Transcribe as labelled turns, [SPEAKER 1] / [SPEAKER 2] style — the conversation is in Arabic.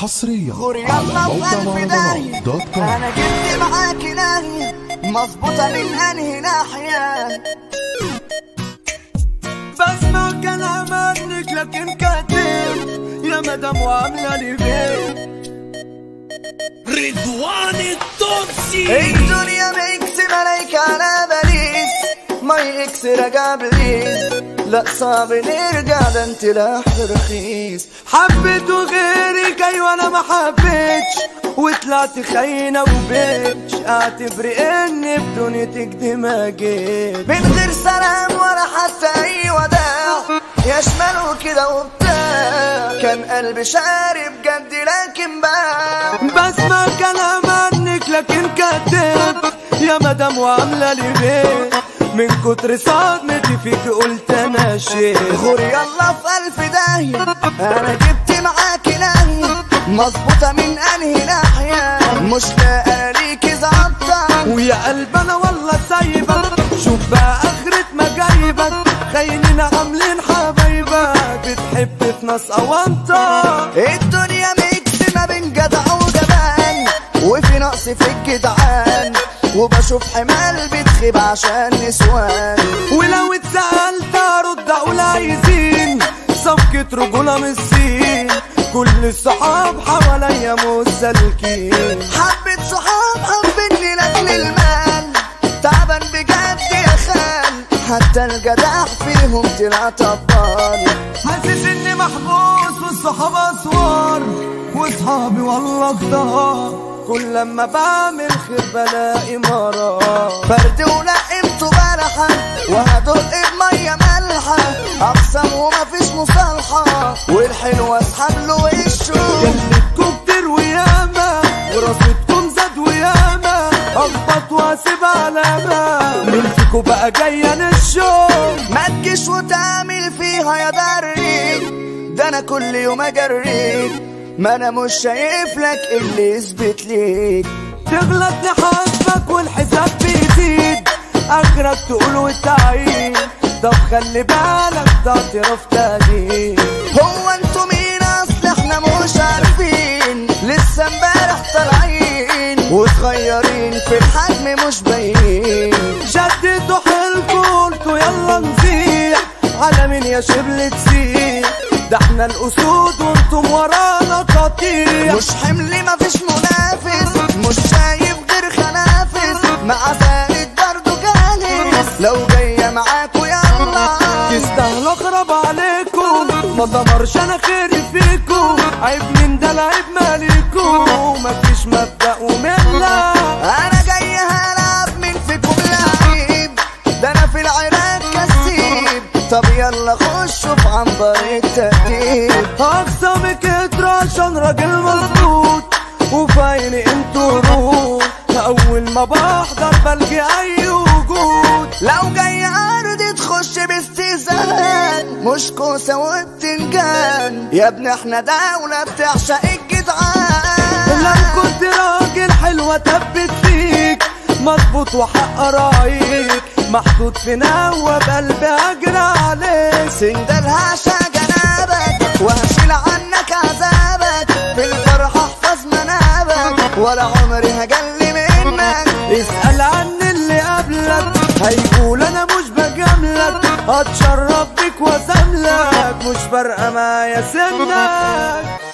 [SPEAKER 1] حصريا
[SPEAKER 2] يلا في قلب داهية انا جبت معاكي ناهية مظبوطة من انهي ناحية.
[SPEAKER 3] بسمع كلام عنك لكن كاتب يا مدام وعاملة لي بيه.
[SPEAKER 4] رضوان التونسي
[SPEAKER 2] الدنيا ميكس ملايكة على باريس ماي اكس رجع بليز لا صعب نرجع ده انت لحن رخيص.
[SPEAKER 3] حبيته غيرك ايوه انا ما حبيتش وطلعت خاينة وبيتش اعتبري اني بدنيتك دي ما جيت.
[SPEAKER 2] من غير سلام ولا حتى اي وداع يا شمال وكده وبتاع كان قلبي شارب جد لكن باع.
[SPEAKER 3] بسمع كلام عنك لكن كاتب يا مدام وعاملة لي بيه. من كتر صدمتي فيك قلت انا شيء
[SPEAKER 2] يلا في الف داهية انا جبت معاكي ناهية مظبوطة من انهي ناحية مشتاقة ليكي ظابطة
[SPEAKER 3] ويا قلب انا والله سايبك. شوف بقى اخرة ما جايبك خاينين عاملين حبايبك بتحب في ناس اوانطة.
[SPEAKER 2] الدنيا ميكس ما بين جدع وجبان وفي نقص في الجدعان وبشوف حمال بتخيب عشان نسوان.
[SPEAKER 3] ولو اتسألت ارد اقول عايزين صفقة رجولة من الصين كل الصحاب حواليا مسالكين.
[SPEAKER 2] حبة صحاب حبني لاجل المال تعبان بجد يا خال حتى الجدع فيهم طلع طبال.
[SPEAKER 3] حاسس اني محبوس والصحاب اسوار واصحابي والله كتار كل لما بعمل خير بلاقي مرار.
[SPEAKER 2] فرد ولقمته بلحة وهدق بمية مالحة اقسم ومفيش مصالحة والحلو اسحب له وشه.
[SPEAKER 3] جلدكم كتير وياما ورصيدكم زاد وياما اخبط واسيب علامة مين فيكوا بقى جاية نشوف.
[SPEAKER 2] ما تجيش وتعمل فيها يا دري ده انا كل يوم اجريك ما انا مش شايف لك اللي يثبت ليك.
[SPEAKER 3] تغلط نحاسبك والحساب بيزيد اخرك تقول وتعيد. طب خلي بالك ده اعتراف تاني.
[SPEAKER 2] هو انتوا مين اصل احنا مش عارفين لسه امبارح طالعين وصغيرين في الحجم مش باين.
[SPEAKER 3] شدتوا حيلكوا قلتوا يلا نزيح على مين يا شبل تسيح. ده احنا الاسود وانتم ورانا قطيع.
[SPEAKER 2] مش حمل مفيش منافس مش شايف غير خنافس مع ذلك برضو جالس لو جاية معاكوا يلا
[SPEAKER 3] تستاهلوا اخرب عليكم ما ضمرش انا خيري فيكم. عيب من ده العيب مالكم مفيش مبدأ وملة.
[SPEAKER 2] انا جاي هلعب من فيكم لعيب ده انا في العراق كسيب. طب يلا خشوا في عنبر التأديب.
[SPEAKER 3] اقسامك اترى عشان راجل مظبوط وفايني انتوا روح اول ما بحضر بلقي اي وجود.
[SPEAKER 2] لو جاي عرض تخش باستهزان مش كوسة وبتنجان يا ابني احنا دولة بتعشق الجدعان.
[SPEAKER 3] لو كنت راجل حلوة تبت فيك مظبوط وحق رايك محطوط في نوى بقلبي اجري عليك.
[SPEAKER 2] سندلها عشان جنابك وهشيل عنك عذابك في الفرحة احفظ منابك ولا عمري هجلي منك.
[SPEAKER 3] اسأل عن اللي قبلك هيقول انا مش بجاملك هتشرف بيك واساملك مش فارقة معايا سنك.